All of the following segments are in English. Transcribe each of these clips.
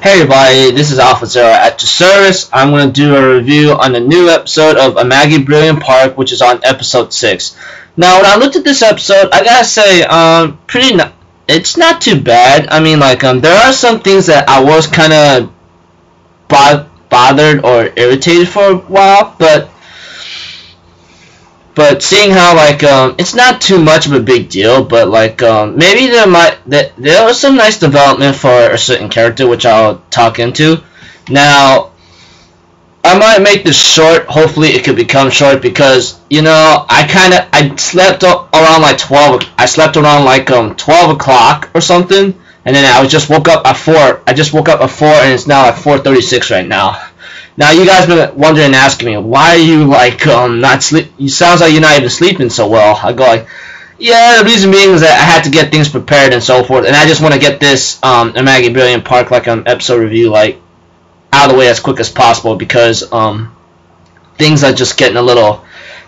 Hey everybody, this is Alpha Zero at your service. I'm going to do a review on a new episode of Amagi Brilliant Park, which is on episode 6. Now, when I looked at this episode, I gotta say, it's not too bad. I mean, there are some things that I was kind of bothered or irritated for a while, but seeing how it's not too much of a big deal, but maybe there was some nice development for a certain character, which I'll talk into. Now, I might make this short. Hopefully it could become short because I slept around 12. I slept around 12 o'clock or something, and then I just woke up at 4. I just woke up at 4, and it's now 4:36 right now. Now you guys been wondering and asking me, why are you not sleep? You sounds like you're not even sleeping so well. I go yeah, the reason being is that I had to get things prepared and so forth, and I just want to get this Amagi Brilliant Park episode review out of the way as quick as possible because things are just getting a little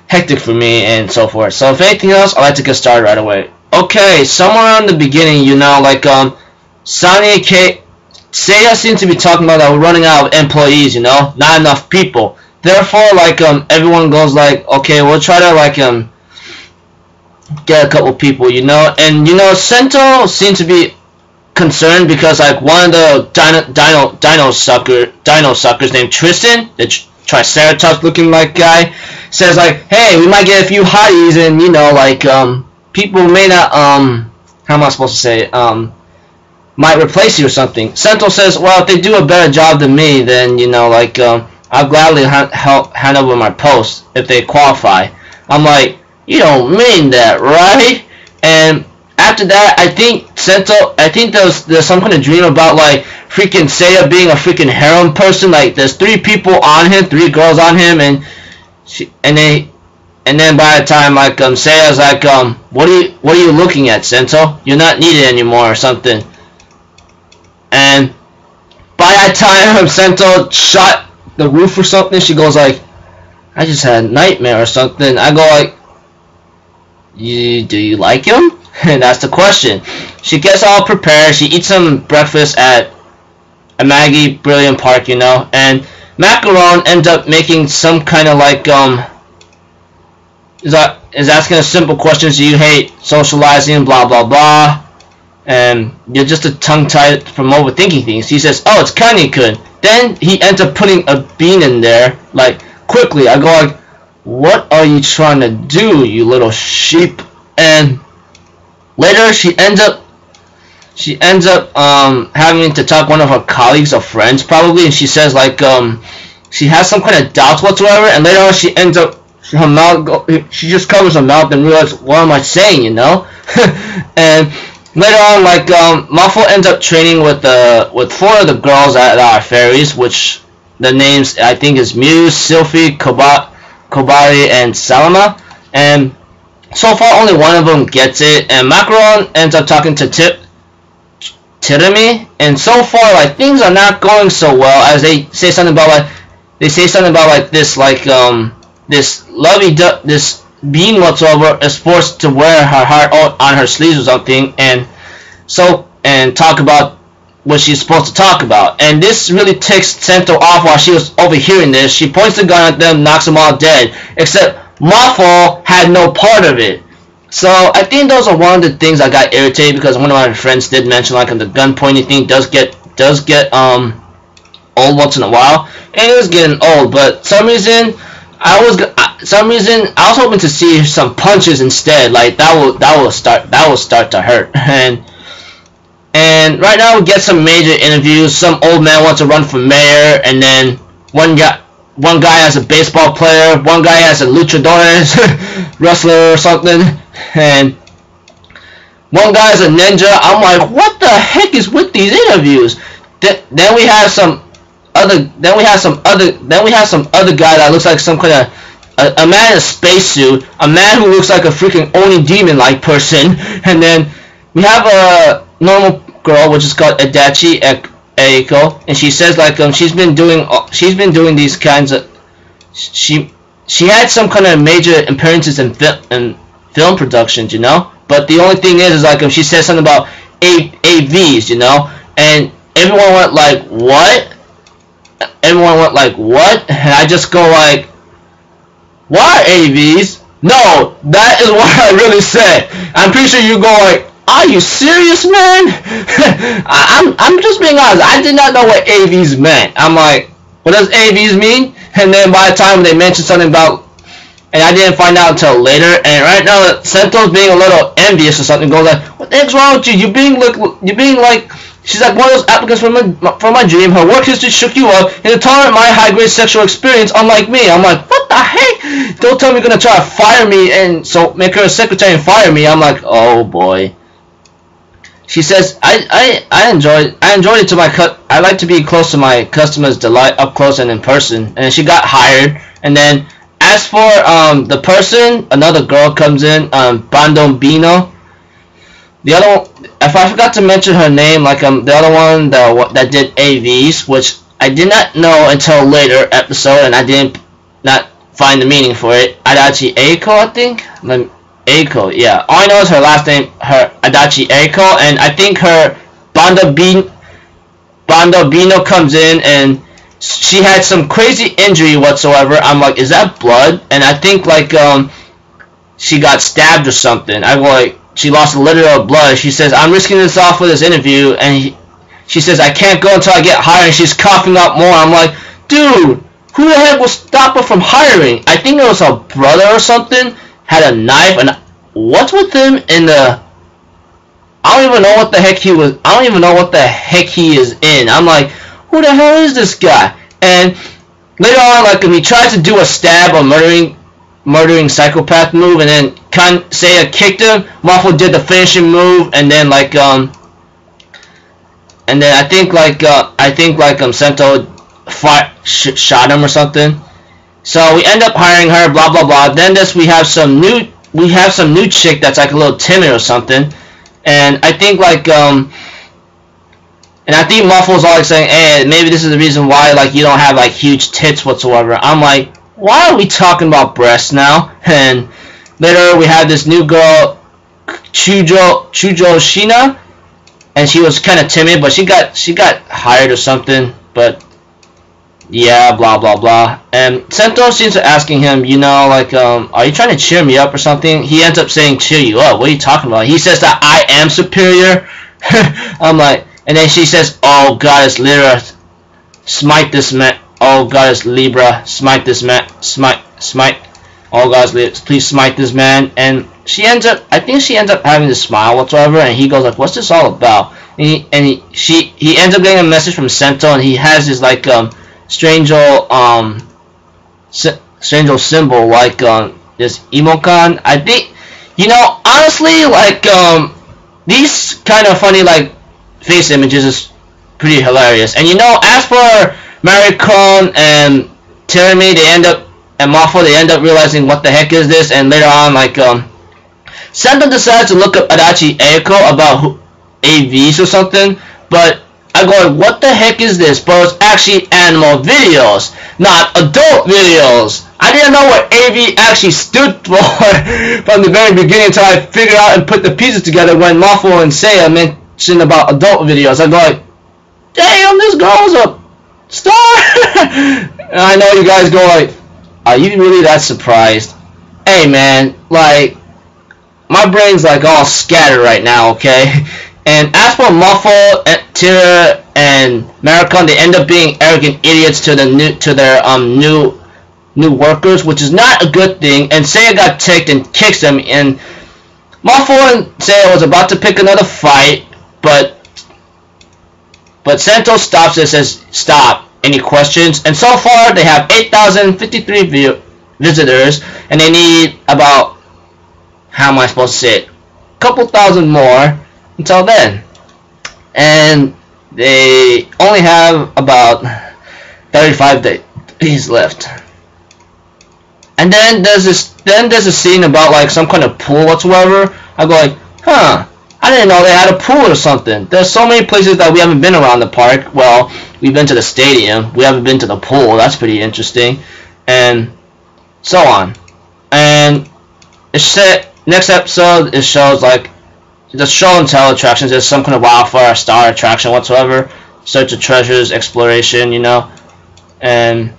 hectic for me and so forth. So if anything else, I'd like to get started right away. Okay, somewhere in the beginning, Sonny Seiya seems to be talking about that we're running out of employees, not enough people. Therefore, everyone goes okay, we'll try to get a couple people, and Sento seems to be concerned because one of the dino suckers named Tristan, the Triceratops looking guy, says hey, we might get a few hotties, and people may not how am I supposed to say might replace you or something. Sento says, well, if they do a better job than me, then I'll gladly hand over my post if they qualify. I'm you don't mean that, right? And after that, I think there's some kind of dream about freaking Seiya being a freaking harem person. There's 3 people on him, 3 girls on him, and then by the time Seiya's what are you looking at, Sento? You're not needed anymore or something. And by that time, Sento shot the roof or something. She goes I just had a nightmare or something. I go do you like him? And that's the question. She gets all prepared. She eats some breakfast at Amagi Brilliant Park, and Macaron ends up making some kind of is asking a simple question. Do you hate socializing? Blah blah blah. And you're just a tongue-tied from overthinking things. He says, oh, it's Kanye-kun. Then he ends up putting a bean in there, quickly. I go what are you trying to do, you little sheep? And later she ends up having to talk to one of her colleagues or friends probably, and she says she has some kind of doubts whatsoever, and later on she ends up she just covers her mouth and realizes, what am I saying, and later on, Mafo ends up training with 4 of the girls at our fairies, which the names I think is Muse, Sylphie, Kobari, and Salama. And so far, only one of them gets it. And Macaron ends up talking to Tirami, and so far, things are not going so well. As they say something about this being whatsoever is forced to wear her heart on her sleeves or something, and talk about what she's supposed to talk about. And this really ticks Sento off while she was overhearing this. She points the gun at them, knocks them all dead, except Mafo had no part of it. So I think those are one of the things I got irritated because one of my friends did mention the gun pointing thing does get old once in a while, and it was getting old. But some reason I was hoping to see some punches instead. That will start to hurt. And right now we get some major interviews. Some old man wants to run for mayor, and then one guy has a baseball player, one guy has a luchadores wrestler or something, and one guy is a ninja. I'm what the heck is with these interviews? Then we have some other guy that looks like some kind of a man in a spacesuit, a man who looks like a freaking Oni demon-like person, and then we have a normal girl which is called Adachi Eiko, and she says she's been doing these kinds of she had some kind of major appearances in film productions, but the only thing is she says something about AVs, and everyone went like, what? Everyone went like, what? And I just go like, why AVs? No, that is what I really said. I'm pretty sure you go like, are you serious, man? I'm just being honest. I did not know what AVs meant. I'm like, what does AVs mean? And then by the time they mentioned something about, and I didn't find out until later. And right now, Sento's being a little envious or something. Goes like, what the heck's wrong with you? You're being like. She's like one of those applicants from my dream. Her work history shook you up in a tolerant, my high-grade sexual experience, unlike me. I'm like, what the heck? Don't tell me you're gonna try to fire me and so make her a secretary and fire me. I'm like, oh boy. She says, I enjoyed it to my cut. I like to be close to my customers' delight, up close and in person. And she got hired. And then as for the person, another girl comes in, Bandombino. The other one, if I forgot to mention her name, like the other one that did AVs, which I did not know until later episode, and I did not find the meaning for it. Adachi Eiko, I think. Eiko, yeah. All I know is her last name, her Adachi Eiko, and I think her Bandobino comes in, and she had some crazy injury whatsoever. I'm like, is that blood? And I think like she got stabbed or something. I go like, she lost a liter of blood. She says, I'm risking this off for this interview, and she says, I can't go until I get hired, and she's coughing up more. I'm like, dude, who the heck will stop her from hiring? I think it was her brother or something, had a knife, and what's with him in the, I don't even know what the heck he was, I don't even know what the heck he is in. I'm like, who the hell is this guy? And later on, like, he tries to do a stab or murdering psychopath move, and then Seiya kicked him. Mafu did the finishing move, and then like I think Sento shot him or something. So we end up hiring her, blah blah blah. Then we have some new chick that's like a little timid or something, and I think like and I think Mafu's always saying, hey, maybe this is the reason why like you don't have like huge tits whatsoever. I'm like, why are we talking about breasts now? And later we had this new girl, Chujo Shina, and she was kind of timid, but she got hired or something. But yeah, blah blah blah. And Sento seems to asking him, you know, like, are you trying to cheer me up or something? He ends up saying, cheer you up. What are you talking about? He says that I am superior. I'm like, and then she says, oh goddess Libra, smite this man. Oh goddess Libra, smite this man. Smite. Oh goddess Libra, please smite this man. And I think she ends up having this smile whatsoever, and he goes like, what's this all about? And he ends up getting a message from Sento, and he has this like strange old symbol like this emoticon. I think, you know, honestly, like these kind of funny like face images is pretty hilarious. And you know, as for Maricon and Terumi, and Mafu, they end up realizing what the heck is this, and later on, like, Sento decides to look up Adachi Eiko about AVs or something, but I go, what the heck is this? But it's actually animal videos, not adult videos. I didn't know what AV actually stood for from the very beginning until I figured out and put the pieces together when Mafu and Seiya mentioned about adult videos. I go like, damn, this girl's a star! And I know you guys go like, are you really that surprised? Hey man, like, my brain's like all scattered right now, okay? And as for Mafu, Tira, and Maricon, they end up being arrogant idiots to their new workers, which is not a good thing. And Seiya got ticked and kicks them, and Mafu and Seiya was about to pick another fight, but Sento stops and says, stop. Any questions? And so far they have 8,053 visitors, and they need about, how am I supposed to say it, a couple thousand more until then. And they only have about 35 days left. And then there's a scene about like some kind of pool whatsoever. I go like, huh, I didn't know they had a pool or something. There's so many places that we haven't been around the park. Well, we've been to the stadium, we haven't been to the pool. That's pretty interesting, and so on. And next episode, it shows like the show and tell attractions. There's some kind of wildfire star attraction whatsoever. search of treasures, exploration, you know. And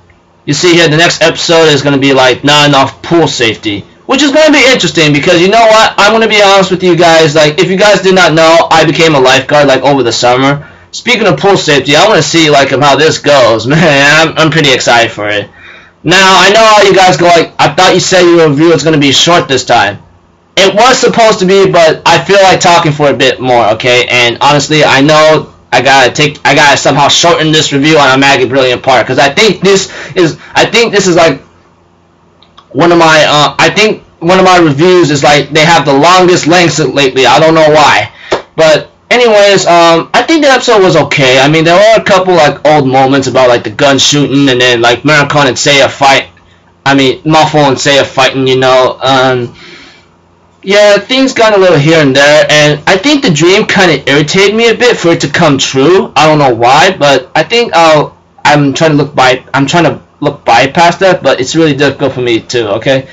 you see here, the next episode is going to be like not enough pool safety, which is going to be interesting because you know what? I'm going to be honest with you guys. Like, if you guys did not know, I became a lifeguard like over the summer. Speaking of pool safety, I want to see like how this goes. Man, I'm pretty excited for it. Now, I know all you guys go like, I thought you said your review was going to be short this time. It was supposed to be, but I feel like talking for a bit more, okay? And honestly, I know I gotta somehow shorten this review on Amagi Brilliant Park, because I think this is like one of my reviews is like they have the longest lengths lately. I don't know why, but anyways, I think the episode was okay. I mean, there were a couple like old moments about like the gun shooting, and then like Maricon and Seiya fight. I mean, Muffle and Seiya fighting, you know. Yeah, things got a little here and there, and I think the dream kind of irritated me a bit for it to come true. I don't know why, but I think I'm trying to look bypass that, but it's really difficult for me too. Okay,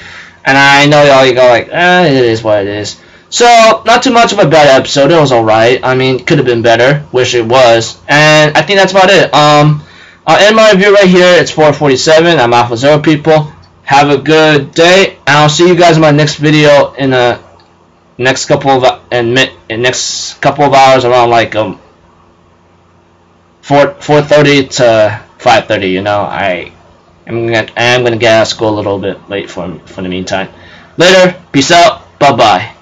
and I know y'all, you go like, it is what it is. So not too much of a bad episode. It was alright. I mean, could have been better. Wish it was. And I think that's about it. I'll end my review right here. It's 4:47. I'm Alpha Zero, people. Have a good day, and I'll see you guys in my next video in the next couple of hours around like 4:30 to 5:30. You know, I am gonna get out of school a little bit late for the meantime. Later, peace out, bye bye.